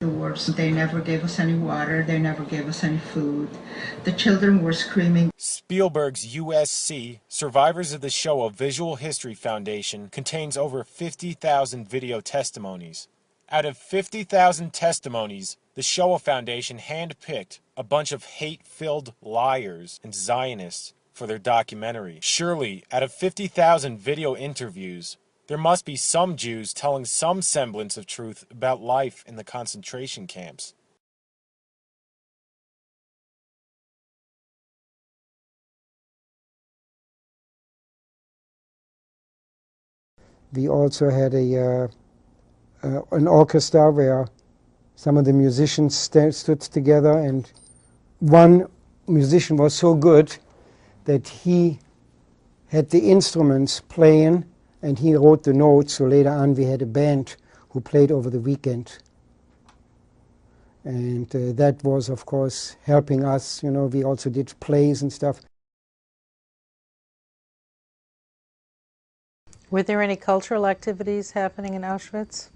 Afterwards, they never gave us any water, they never gave us any food. The children were screaming. Spielberg's USC, Survivors of the Shoah Visual History Foundation, contains over 50,000 video testimonies. Out of 50,000 testimonies, the Shoah Foundation handpicked a bunch of hate-filled liars and Zionists for their documentary. Surely, out of 50,000 video interviews, there must be some Jews telling some semblance of truth about life in the concentration camps. We also had an orchestra where some of the musicians stood together, and one musician was so good that he had the instruments playing and he wrote the notes, so later on we had a band who played over the weekend. And that was, of course, helping us. You know, we also did plays and stuff. Were there any cultural activities happening in Auschwitz?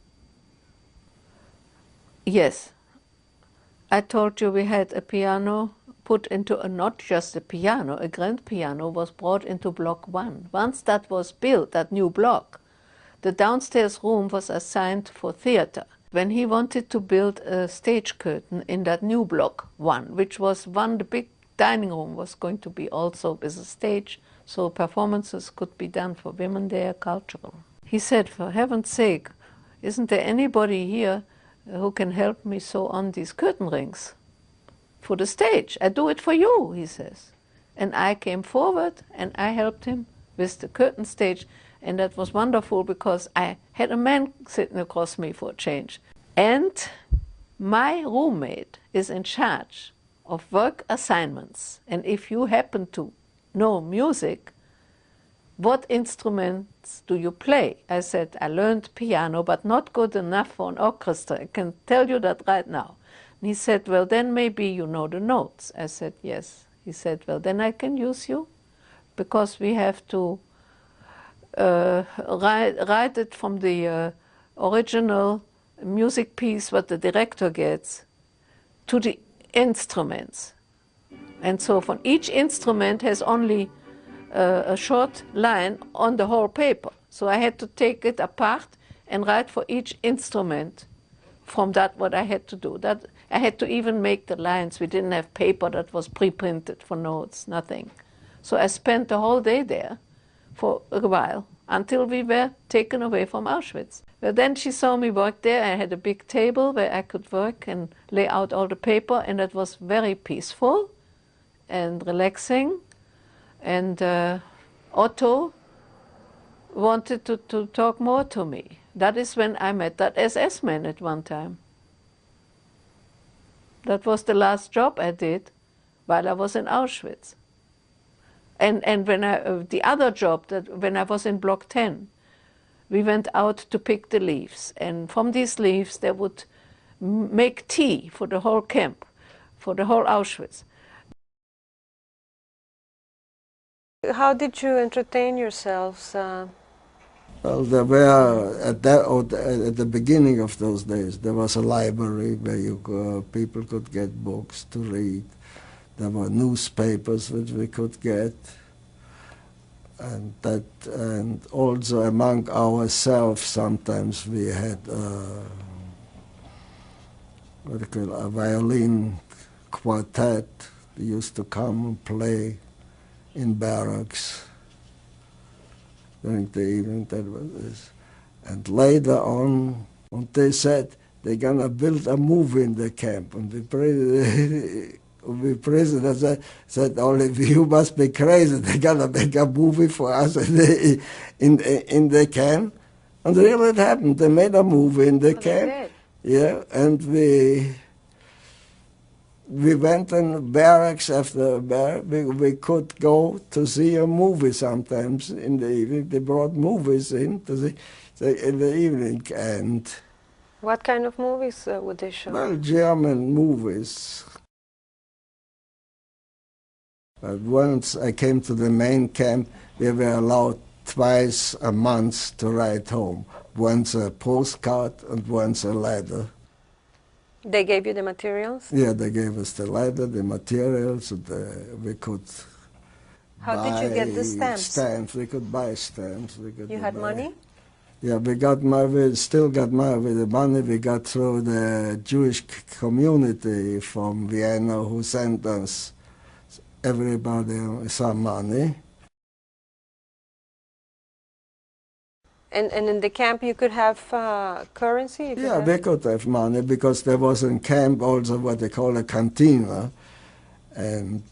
Yes. I told you we had a piano put into not just a piano, a grand piano was brought into block 1. Once that was built, that new block, the downstairs room was assigned for theater. When he wanted to build a stage curtain in that new block 1, which was the big dining room was going to be also with a stage, so performances could be done for women there, cultural. He said, for heaven's sake, isn't there anybody here who can help me sew on these curtain rings for the stage? I do it for you, he says. And I came forward and I helped him with the curtain stage, and that was wonderful because I had a man sitting across me for a change. And my roommate is in charge of work assignments, and if you happen to know music, what instruments do you play? I said, I learned piano, but not good enough for an orchestra. I can tell you that right now. And he said, well, then maybe you know the notes. I said, yes. He said, well, then I can use you, because we have to write it from the original music piece, what the director gets, to the instruments. And so from each instrument has only a short line on the whole paper. So I had to take it apart and write for each instrument from that what I had to do. That I had to even make the lines. We didn't have paper that was pre-printed for notes, nothing. So I spent the whole day there for a while until we were taken away from Auschwitz. Well, then she saw me work there. I had a big table where I could work and lay out all the paper, and it was very peaceful and relaxing. And Otto wanted to talk more to me. That is when I met that SS man at one time. That was the last job I did while I was in Auschwitz. And when the other job, when I was in Block 10, we went out to pick the leaves. And from these leaves, they would make tea for the whole camp, for the whole Auschwitz. How did you entertain yourselves? Well, there were, at the beginning of those days, there was a library where people could get books to read. There were newspapers which we could get, and also among ourselves sometimes we had a violin quartet. We used to come and play in barracks during the evening. That was this. And later on, when they said they're gonna build a movie in the camp, and the prisoners said, only you must be crazy, they're gonna make a movie for us in the camp. And really it happened, they made a movie in the camp. Yeah, and we went in barracks after barracks. We could go to see a movie sometimes in the evening. They brought movies in to see in the evening. And what kind of movies would they show? Well, German movies. But once I came to the main camp, we were allowed twice a month to write home. Once a postcard and once a letter. They gave you the materials? Yeah, they gave us the leather, the materials, we could How buy did you get the stamps? We could buy stamps. You had money? Yeah, we still got money. With the money we got through the Jewish community from Vienna who sent us everybody some money. And in the camp you could have currency? Yeah, we could have money because there was in camp also what they call a cantina. And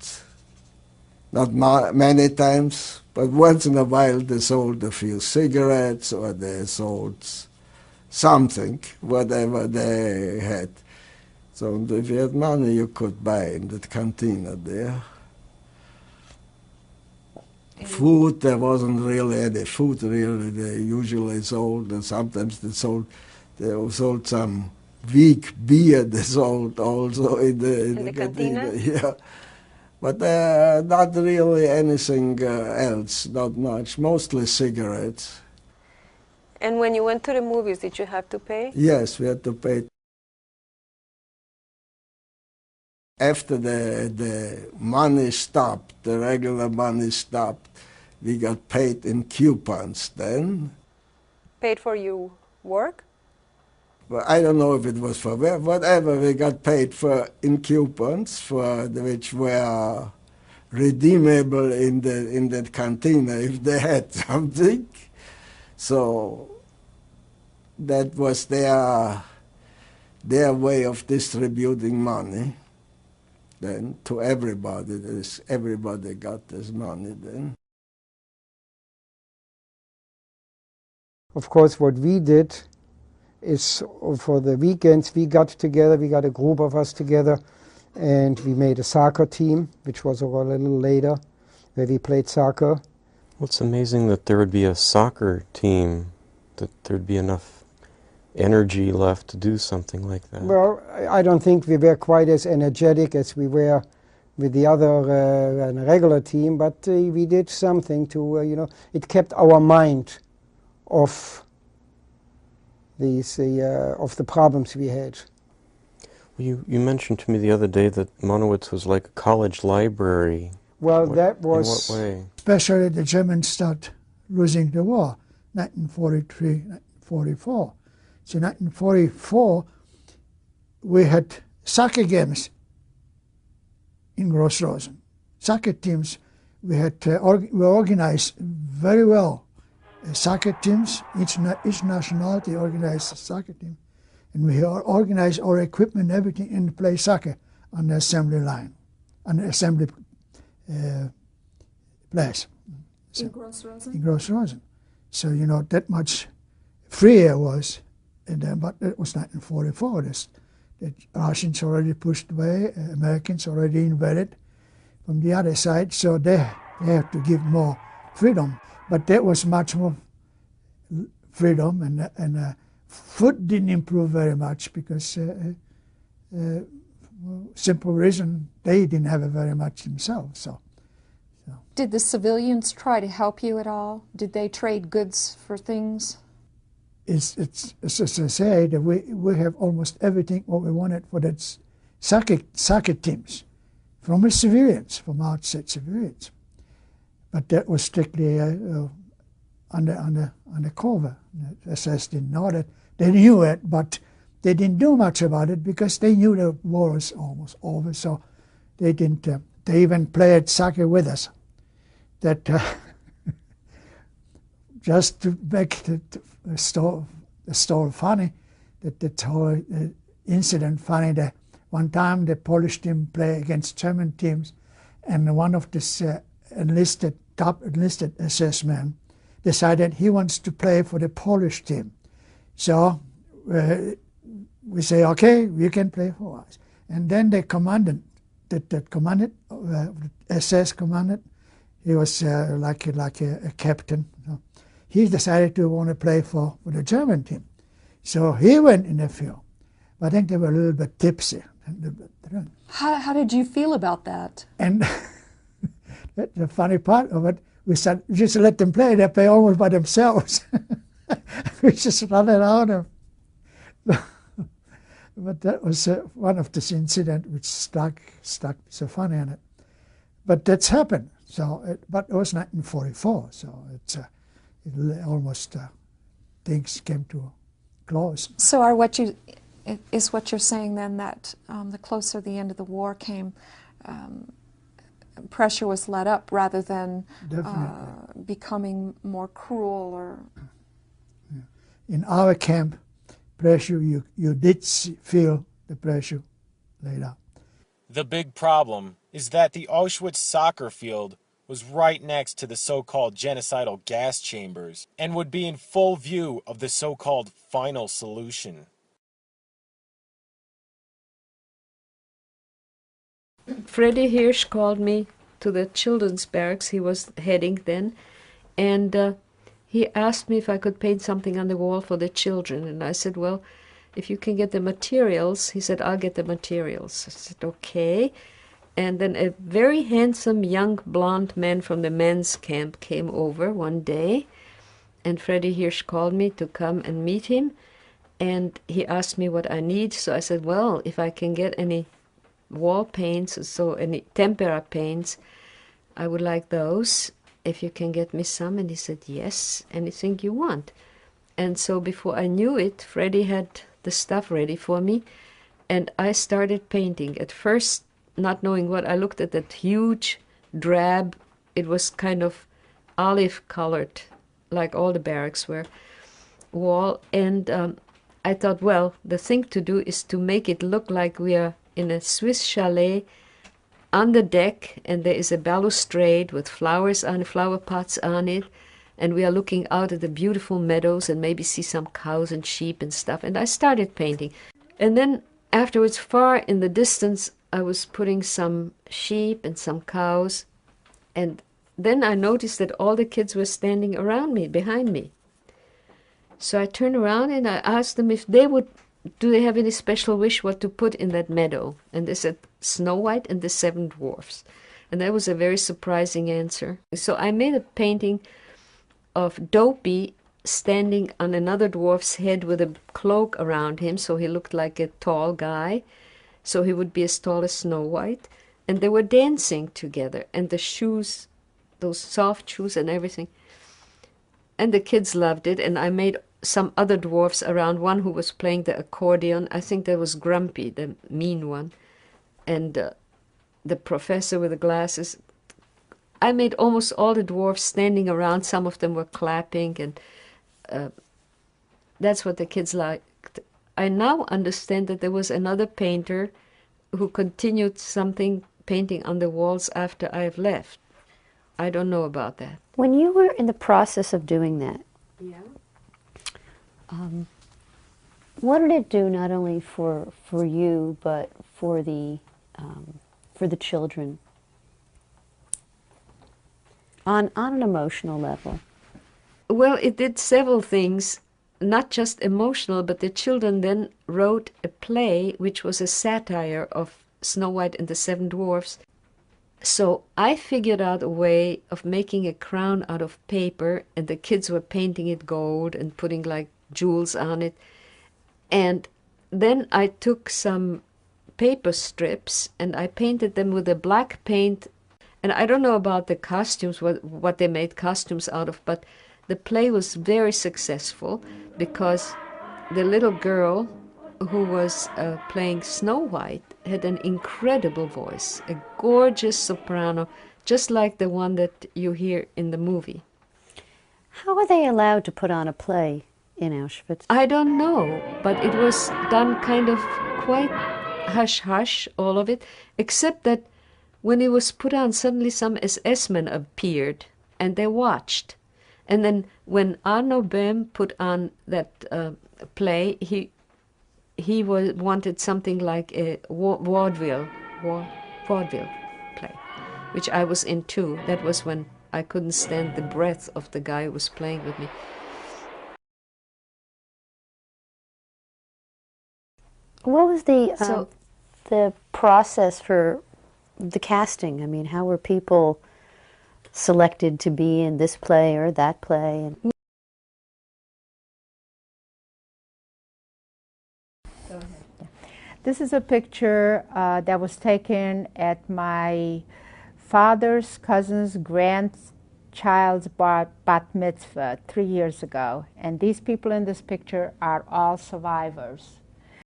not many times, but once in a while they sold a few cigarettes or they sold something, whatever they had. So if you had money, you could buy in the cantina there. Food, there wasn't really any food, really. They usually sold, and sometimes they sold some weak beer, they sold also in the cantina. Yeah. But not really anything else, not much, mostly cigarettes. And when you went to the movies, did you have to pay? Yes, we had to pay. After the money stopped, the regular money stopped, we got paid in coupons then. Paid for your work? Well, I don't know if it was for whatever, we got paid for in coupons, which were redeemable in the cantina if they had something. So that was their way of distributing money then to everybody. Everybody got this money then. Of course, what we did is for the weekends we got together, we got a group of us together, and we made a soccer team, which was a little later, where we played soccer. Well, it's amazing that there would be a soccer team, that there'd be enough energy left to do something like that. Well, I don't think we were quite as energetic as we were with the other regular team, but we did something to, it kept our mind off of the problems we had. Well, you mentioned to me the other day that Monowitz was like a college library. Well, that was... In what way? Especially the Germans start losing the war, 1943, 1944. So 1944, we had soccer games in Gross-Rosen. Soccer teams, we organized very well. Soccer teams, each nationality organized a soccer team. And we organized our equipment and everything and play soccer on the assembly line, on the assembly place. So, in Gross-Rosen? In Gross-Rosen. So, that much freer was. But it was 1944. The Russians already pushed away, Americans already invaded from the other side, so they have to give more freedom. But there was much more freedom, and food didn't improve very much because simple reason they didn't have it very much themselves. So. Did the civilians try to help you at all? Did they trade goods for things? It's as I say, that we have almost everything what we wanted for that soccer teams from the civilians, from outside civilians. But that was strictly on the cover. The SS didn't know that. They knew it, but they didn't do much about it because they knew the war was almost over. So they didn't. They even played soccer with us. That just to make the story funny, that whole incident funny. That one time the Polish team play against German teams, and one of this top enlisted SS men decided he wants to play for the Polish team. So we say, okay, you can play for us. And then the commandant that commanded, SS commandant, he was like a captain. He decided to want to play for the German team. So he went in the field. But I think they were a little bit tipsy. How did you feel about that? And the funny part of it, we said, just let them play. They play almost by themselves. We just run around them. but that was one of this incident which stuck so funny on it. But that's happened. So, but it was 1944. So it almost things came to a close. So is what you're saying then that the closer the end of the war came, pressure was let up rather than becoming more cruel or... In our camp, pressure, you did feel the pressure laid up. The big problem is that the Auschwitz soccer field was right next to the so-called genocidal gas chambers and would be in full view of the so-called final solution. Freddie Hirsch called me to the children's barracks. He was heading then, and he asked me if I could paint something on the wall for the children. And I said, well, if you can get the materials. He said, I'll get the materials. I said, okay. And then a very handsome young blonde man from the men's camp came over one day, and Freddie Hirsch called me to come and meet him, and he asked me what I need. So I said, well, if I can get any wall paints, so any tempera paints, I would like those, if you can get me some. And he said, yes, anything you want. And so before I knew it, Freddie had the stuff ready for me, and I started painting. At first, not knowing what, I looked at that huge drab, it was kind of olive colored, like all the barracks were, wall, and I thought, well, the thing to do is to make it look like we are in a Swiss chalet on the deck, and there is a balustrade with flowers on, flower pots on it, and we are looking out at the beautiful meadows and maybe see some cows and sheep and stuff. And I started painting. And then afterwards, far in the distance, I was putting some sheep and some cows. And then I noticed that all the kids were standing around me, behind me. So I turned around and I asked them if they would, do they have any special wish what to put in that meadow? And they said, Snow White and the Seven Dwarfs. And that was a very surprising answer. So I made a painting of Dopey standing on another dwarf's head with a cloak around him, so he looked like a tall guy, so he would be as tall as Snow White. And they were dancing together, and the shoes, those soft shoes and everything. And the kids loved it, and I made some other dwarfs around, one who was playing the accordion. I think that was Grumpy, the mean one, and the professor with the glasses. I made almost all the dwarfs standing around. Some of them were clapping, and that's what the kids liked. I now understand that there was another painter who continued something, painting on the walls after I've left. I don't know about that. When you were in the process of doing that, what did it do not only for you, but for the children? On an emotional level? Well, it did several things, not just emotional, but the children then wrote a play which was a satire of Snow White and the Seven Dwarfs. So I figured out a way of making a crown out of paper, and the kids were painting it gold and putting like jewels on it. And then I took some paper strips and I painted them with a black paint. And I don't know about the costumes, what they made costumes out of, but the play was very successful because the little girl who was playing Snow White had an incredible voice, a gorgeous soprano, just like the one that you hear in the movie. How are they allowed to put on a play in Auschwitz? I don't know, but it was done kind of quite hush-hush, all of it, except that when it was put on, suddenly some SS-men appeared, and they watched. And then when Arno Böhm put on that play, he wanted something like a vaudeville play, which I was in too. That was when I couldn't stand the breath of the guy who was playing with me. What was the process for the casting? I mean, how were people selected to be in this play or that play? This is a picture that was taken at my father's cousin's grandchild's bat mitzvah 3 years ago. And these people in this picture are all survivors.